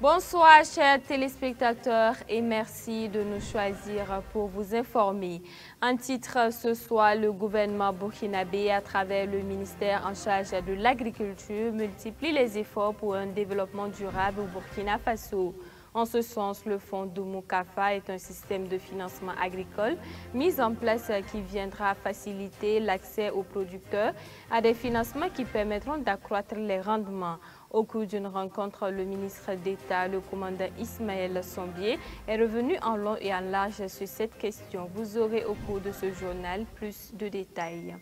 Bonsoir chers téléspectateurs et merci de nous choisir pour vous informer. En titre ce soir, le gouvernement burkinabé à travers le ministère en charge de l'agriculture multiplie les efforts pour un développement durable au Burkina Faso. En ce sens, le fonds Doumou-Kafa est un système de financement agricole mis en place qui viendra faciliter l'accès aux producteurs à des financements qui permettront d'accroître les rendements. Au cours d'une rencontre, le ministre d'État, le commandant Ismaël Sombier, est revenu en long et en large sur cette question. Vous aurez au cours de ce journal plus de détails.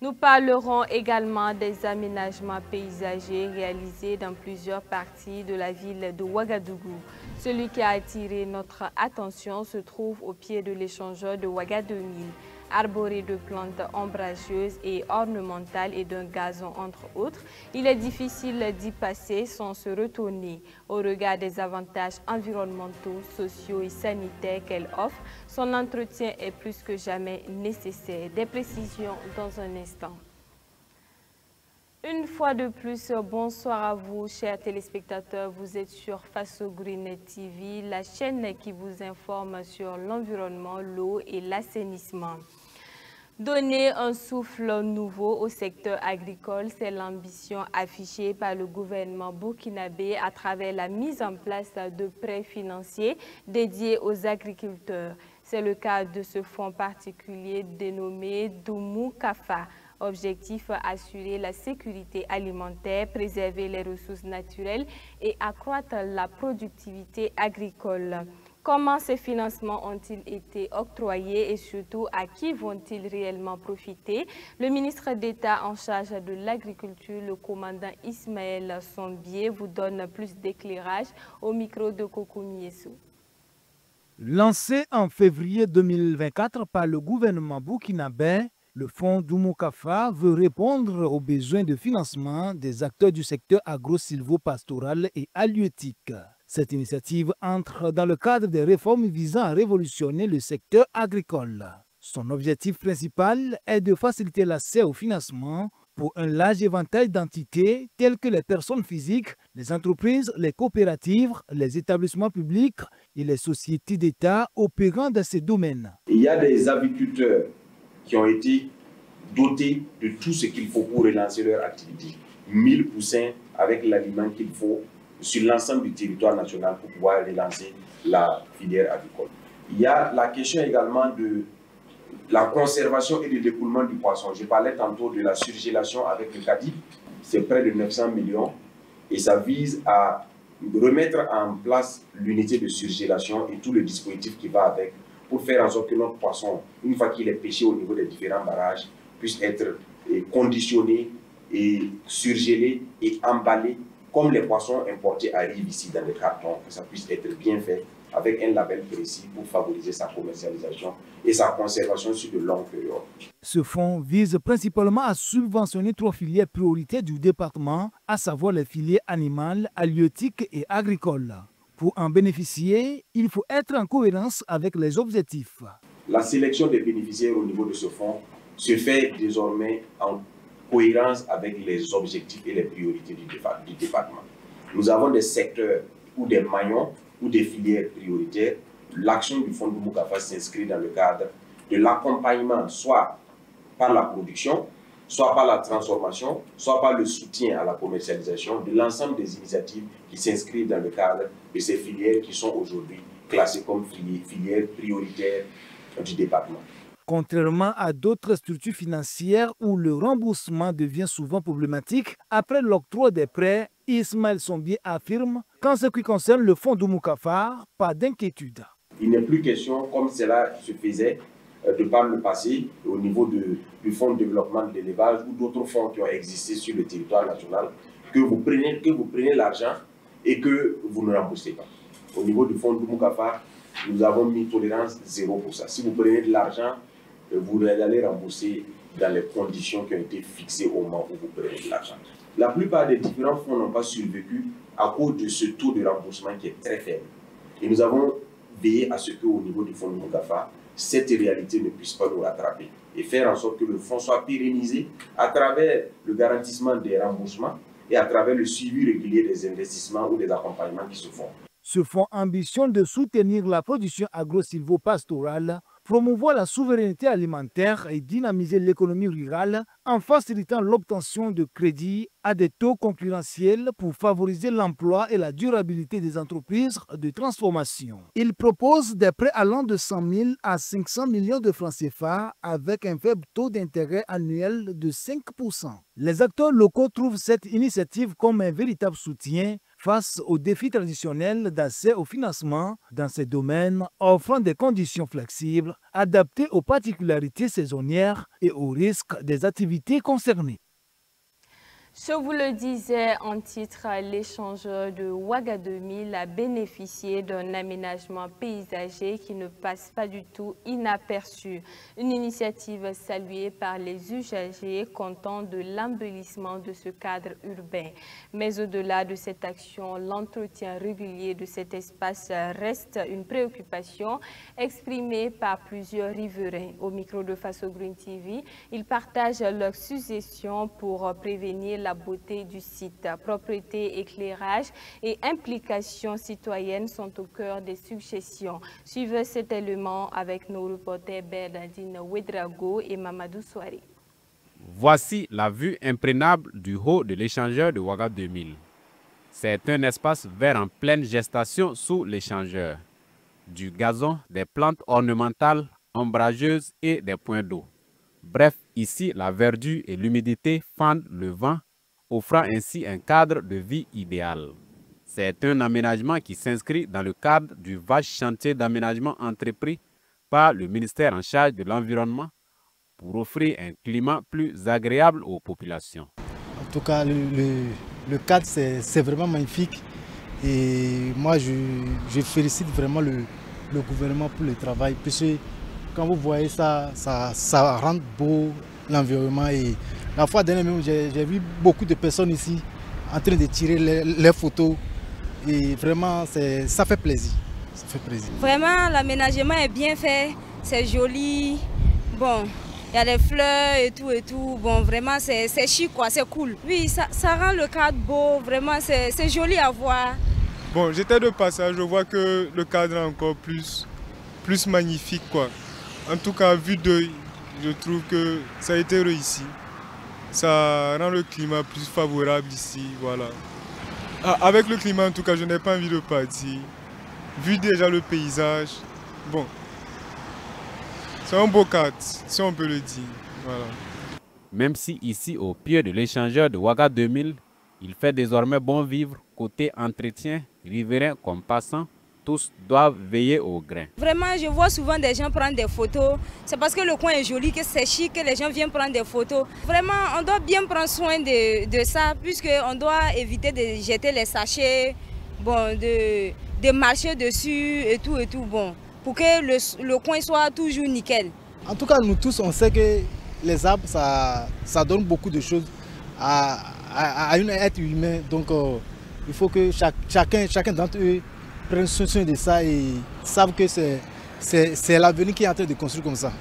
Nous parlerons également des aménagements paysagers réalisés dans plusieurs parties de la ville de Ouagadougou. Celui qui a attiré notre attention se trouve au pied de l'échangeur de Ouagadougou, arboré de plantes ombrageuses et ornementales et d'un gazon entre autres. Il est difficile d'y passer sans se retourner. Au regard des avantages environnementaux, sociaux et sanitaires qu'elle offre, son entretien est plus que jamais nécessaire. Des précisions dans un instant. Une fois de plus, bonsoir à vous, chers téléspectateurs. Vous êtes sur Faso Green TV, la chaîne qui vous informe sur l'environnement, l'eau et l'assainissement. Donner un souffle nouveau au secteur agricole, c'est l'ambition affichée par le gouvernement burkinabé à travers la mise en place de prêts financiers dédiés aux agriculteurs. C'est le cas de ce fonds particulier dénommé Doumou-Kafa. Objectif, assurer la sécurité alimentaire, préserver les ressources naturelles et accroître la productivité agricole. Comment ces financements ont-ils été octroyés et surtout à qui vont-ils réellement profiter? Le ministre d'État en charge de l'agriculture, le commandant Ismaël Sombier, vous donne plus d'éclairage au micro de Kokou Miessou. Lancé en février 2024 par le gouvernement burkinabé, le fonds Doumou-Kafa veut répondre aux besoins de financement des acteurs du secteur agro-silvo-pastoral et halieutique. Cette initiative entre dans le cadre des réformes visant à révolutionner le secteur agricole. Son objectif principal est de faciliter l'accès au financement pour un large éventail d'entités telles que les personnes physiques, les entreprises, les coopératives, les établissements publics et les sociétés d'État opérant dans ces domaines. Il y a des aviculteurs qui ont été dotés de tout ce qu'il faut pour relancer leur activité. 1000 poussins avec l'aliment qu'il faut sur l'ensemble du territoire national pour pouvoir relancer la filière agricole. Il y a la question également de la conservation et le dépouillement du poisson. Je parlais tantôt de la surgélation avec le CADIP, c'est près de 900 millions et ça vise à remettre en place l'unité de surgélation et tout le dispositif qui va avec pour faire en sorte que notre poisson, une fois qu'il est pêché au niveau des différents barrages, puisse être conditionné et surgelé et emballé comme les poissons importés arrivent ici dans les cartons, que ça puisse être bien fait avec un label précis pour favoriser sa commercialisation et sa conservation sur de longues périodes. Ce fonds vise principalement à subventionner 3 filières prioritaires du département, à savoir les filières animales, halieutiques et agricoles. Pour en bénéficier, il faut être en cohérence avec les objectifs. La sélection des bénéficiaires au niveau de ce fonds se fait désormais en cohérence avec les objectifs et les priorités du département. Nous avons des secteurs ou des maillons ou des filières prioritaires. L'action du fonds Doumou-Kafa s'inscrit dans le cadre de l'accompagnement, soit par la production, soit par la transformation, soit par le soutien à la commercialisation de l'ensemble des initiatives qui s'inscrivent dans le cadre de ces filières qui sont aujourd'hui classées comme filières prioritaires du département. Contrairement à d'autres structures financières où le remboursement devient souvent problématique, après l'octroi des prêts, Ismaël Sombier affirme qu'en ce qui concerne le fonds Doumou-Kafa, pas d'inquiétude. Il n'est plus question, comme cela se faisait de par le passé, au niveau du fonds de développement de l'élevage ou d'autres fonds qui ont existé sur le territoire national, que vous prenez l'argent et que vous ne remboursez pas. Au niveau du fonds Doumou-Kafa, nous avons mis tolérance 0 pour ça. Si vous prenez de l'argent, vous allez rembourser dans les conditions qui ont été fixées au moment où vous prenez de l'argent. La plupart des différents fonds n'ont pas survécu à cause de ce taux de remboursement qui est très faible. Et nous avons veillé à ce qu'au niveau du fonds Doumou-Kafa, cette réalité ne puisse pas nous rattraper et faire en sorte que le fonds soit pérennisé à travers le garantissement des remboursements et à travers le suivi régulier des investissements ou des accompagnements qui se font. Ce fonds ambitionne de soutenir la production agro-silvopastorale, promouvoir la souveraineté alimentaire et dynamiser l'économie rurale en facilitant l'obtention de crédits à des taux concurrentiels pour favoriser l'emploi et la durabilité des entreprises de transformation. Il propose des prêts allant de 100 000 à 500 millions de francs CFA avec un faible taux d'intérêt annuel de 5%. Les acteurs locaux trouvent cette initiative comme un véritable soutien face aux défis traditionnels d'accès au financement dans ces domaines, offrant des conditions flexibles, adaptées aux particularités saisonnières et aux risques des activités concernées. Je vous le disais en titre, l'échangeur de Ouagadougou a bénéficié d'un aménagement paysager qui ne passe pas du tout inaperçu. Une initiative saluée par les usagers comptant de l'embellissement de ce cadre urbain. Mais au-delà de cette action, l'entretien régulier de cet espace reste une préoccupation exprimée par plusieurs riverains. Au micro de Faso Green TV, ils partagent leurs suggestions pour prévenir la beauté du site. Propreté, éclairage et implication citoyenne sont au cœur des suggestions. Suivez cet élément avec nos reporters Bernardine Ouedraogo et Mamadou Souare. Voici la vue imprenable du haut de l'échangeur de Ouaga 2000. C'est un espace vert en pleine gestation sous l'échangeur. Du gazon, des plantes ornementales, ombrageuses et des points d'eau. Bref, ici, la verdure et l'humidité fendent le vent, offrant ainsi un cadre de vie idéal. C'est un aménagement qui s'inscrit dans le cadre du vaste chantier d'aménagement entrepris par le ministère en charge de l'environnement pour offrir un climat plus agréable aux populations. En tout cas, le cadre, c'est vraiment magnifique. Et moi, je félicite vraiment le gouvernement pour le travail. Puisque quand vous voyez ça rend beau l'environnement. Et la fois dernière même, j'ai vu beaucoup de personnes ici en train de tirer les photos. Et vraiment, ça fait plaisir. Ça fait plaisir. Vraiment, l'aménagement est bien fait. C'est joli. Bon, il y a des fleurs et tout. Bon, vraiment, c'est chic, quoi. C'est cool. Oui, ça rend le cadre beau. Vraiment, c'est joli à voir. Bon, j'étais de passage. Je vois que le cadre est encore plus magnifique, quoi. En tout cas, vue d'œil, je trouve que ça a été réussi. Ça rend le climat plus favorable ici, voilà. Avec le climat, en tout cas, je n'ai pas envie de partir. Vu déjà le paysage, bon, c'est un beau cadre, si on peut le dire, voilà. Même si ici, au pied de l'échangeur de Ouaga 2000, il fait désormais bon vivre, côté entretien, riverains comme passants, tous doivent veiller au grain. Vraiment, je vois souvent des gens prendre des photos. C'est parce que le coin est joli, que c'est chic, que les gens viennent prendre des photos. Vraiment, on doit bien prendre soin de ça, puisqu'on doit éviter de jeter les sachets, bon, de marcher dessus et tout, bon, pour que le coin soit toujours nickel. En tout cas, nous tous, on sait que les arbres, ça donne beaucoup de choses à un être humain. Donc, il faut que chacun d'entre eux prennent soin de ça et savent que c'est l'avenir qui est en train de construire comme ça.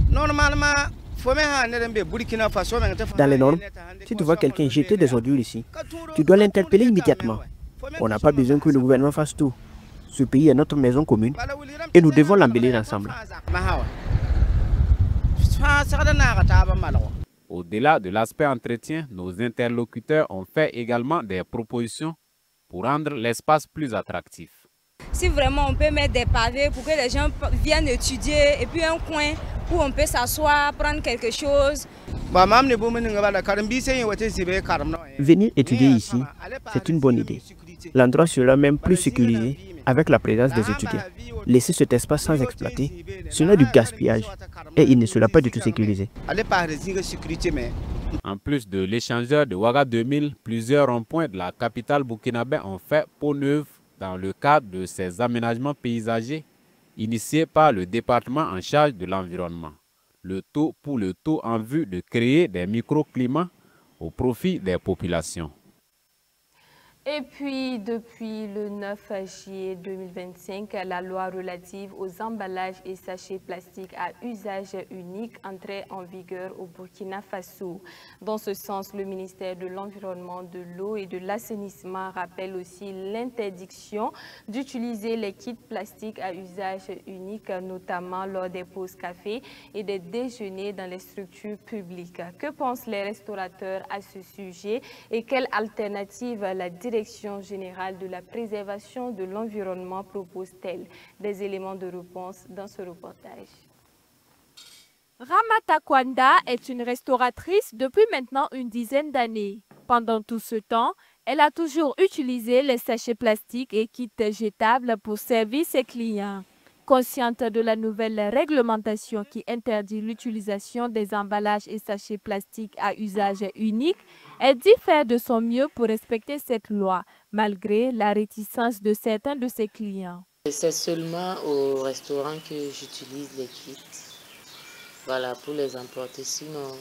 Normalement, dans les normes, si tu vois quelqu'un jeter des ordures ici, tu dois l'interpeller immédiatement. On n'a pas besoin que le gouvernement fasse tout. Ce pays est notre maison commune et nous devons l'embellir ensemble. Au-delà de l'aspect entretien, nos interlocuteurs ont fait également des propositions pour rendre l'espace plus attractif. Si vraiment on peut mettre des pavés pour que les gens viennent étudier et puis un coin où on peut s'asseoir, prendre quelque chose. Venir étudier ici, c'est une bonne idée. L'endroit sera même plus sécurisé avec la présence des étudiants. Laisser cet espace sans exploiter, ce n'est du gaspillage et il ne sera pas du tout sécurisé. En plus de l'échangeur de Ouaga 2000, plusieurs ronds-points de la capitale burkinabé ont fait peau neuve dans le cadre de ces aménagements paysagers initiés par le département en charge de l'environnement. Le tout pour le tout en vue de créer des microclimats au profit des populations. Et puis, depuis le 9 juillet 2025, la loi relative aux emballages et sachets plastiques à usage unique entrait en vigueur au Burkina Faso. Dans ce sens, le ministère de l'Environnement, de l'Eau et de l'Assainissement rappelle aussi l'interdiction d'utiliser les kits plastiques à usage unique, notamment lors des pauses café et des déjeuners dans les structures publiques. Que pensent les restaurateurs à ce sujet et quelle alternative la Direction générale de la préservation de l'environnement propose-t-elle? Des éléments de réponse dans ce reportage. Ramata Kwanda est une restauratrice depuis maintenant une dizaine d'années. Pendant tout ce temps, elle a toujours utilisé les sachets plastiques et kits jetables pour servir ses clients. Consciente de la nouvelle réglementation qui interdit l'utilisation des emballages et sachets plastiques à usage unique, elle dit faire de son mieux pour respecter cette loi, malgré la réticence de certains de ses clients. C'est seulement au restaurant que j'utilise les kits, voilà, pour les emporter. Sinon,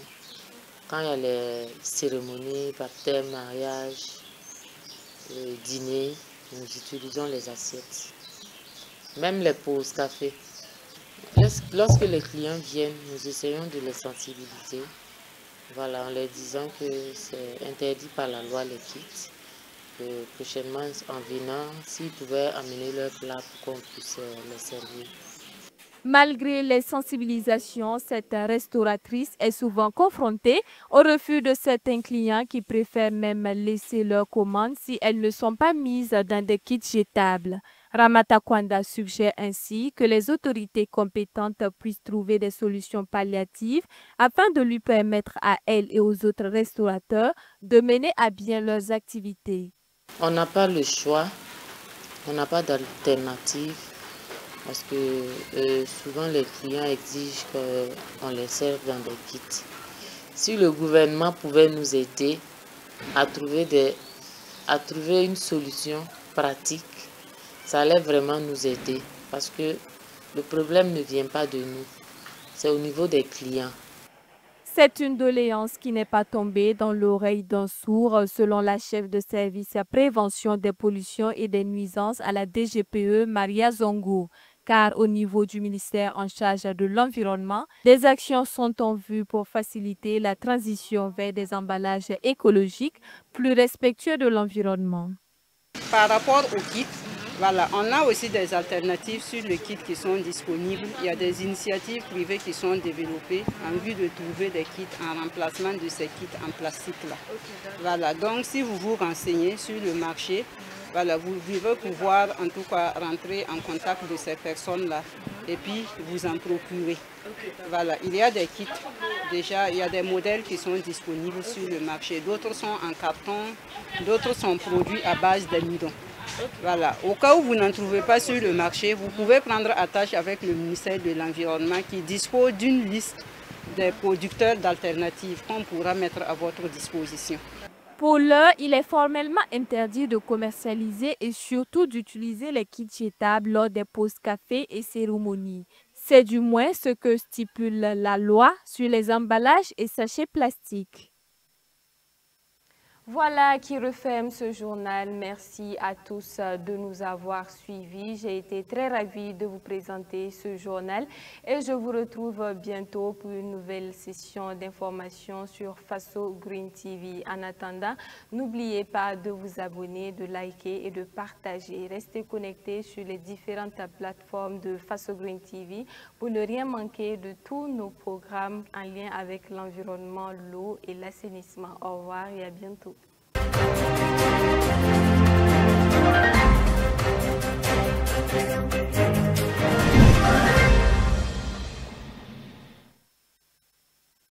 quand il y a les cérémonies, baptême, mariage, dîner, nous utilisons les assiettes. Même les pauses café. Lorsque les clients viennent, nous essayons de les sensibiliser. Voilà, en leur disant que c'est interdit par la loi les kits. Que prochainement, en venant, s'ils pouvaient amener leur plat pour qu'on puisse les servir. Malgré les sensibilisations, cette restauratrice est souvent confrontée au refus de certains clients qui préfèrent même laisser leurs commandes si elles ne sont pas mises dans des kits jetables. Ramata Kwanda suggère ainsi que les autorités compétentes puissent trouver des solutions palliatives afin de lui permettre à elle et aux autres restaurateurs de mener à bien leurs activités. On n'a pas le choix, on n'a pas d'alternative parce que souvent les clients exigent qu'on les serve dans des kits. Si le gouvernement pouvait nous aider à trouver une solution pratique, ça allait vraiment nous aider parce que le problème ne vient pas de nous, c'est au niveau des clients. C'est une doléance qui n'est pas tombée dans l'oreille d'un sourd, selon la chef de service à prévention des pollutions et des nuisances à la DGPE, Maria Zongo. Car au niveau du ministère en charge de l'environnement, des actions sont en vue pour faciliter la transition vers des emballages écologiques plus respectueux de l'environnement. Par rapport aux kits, voilà, on a aussi des alternatives sur les kits qui sont disponibles. Il y a des initiatives privées qui sont développées en vue de trouver des kits en remplacement de ces kits en plastique là. Voilà, donc si vous vous renseignez sur le marché, voilà, vous devez pouvoir en tout cas rentrer en contact de ces personnes-là et puis vous en procurer. Voilà, il y a des kits, déjà il y a des modèles qui sont disponibles sur le marché. D'autres sont en carton, d'autres sont produits à base d'amidon. Voilà. Au cas où vous n'en trouvez pas sur le marché, vous pouvez prendre attache avec le ministère de l'Environnement qui dispose d'une liste des producteurs d'alternatives qu'on pourra mettre à votre disposition. Pour l'heure, il est formellement interdit de commercialiser et surtout d'utiliser les kits jetables lors des pauses café et cérémonies. C'est du moins ce que stipule la loi sur les emballages et sachets plastiques. Voilà qui referme ce journal. Merci à tous de nous avoir suivis. J'ai été très ravie de vous présenter ce journal et je vous retrouve bientôt pour une nouvelle session d'information sur Faso Green TV. En attendant, n'oubliez pas de vous abonner, de liker et de partager. Restez connectés sur les différentes plateformes de Faso Green TV pour ne rien manquer de tous nos programmes en lien avec l'environnement, l'eau et l'assainissement. Au revoir et à bientôt.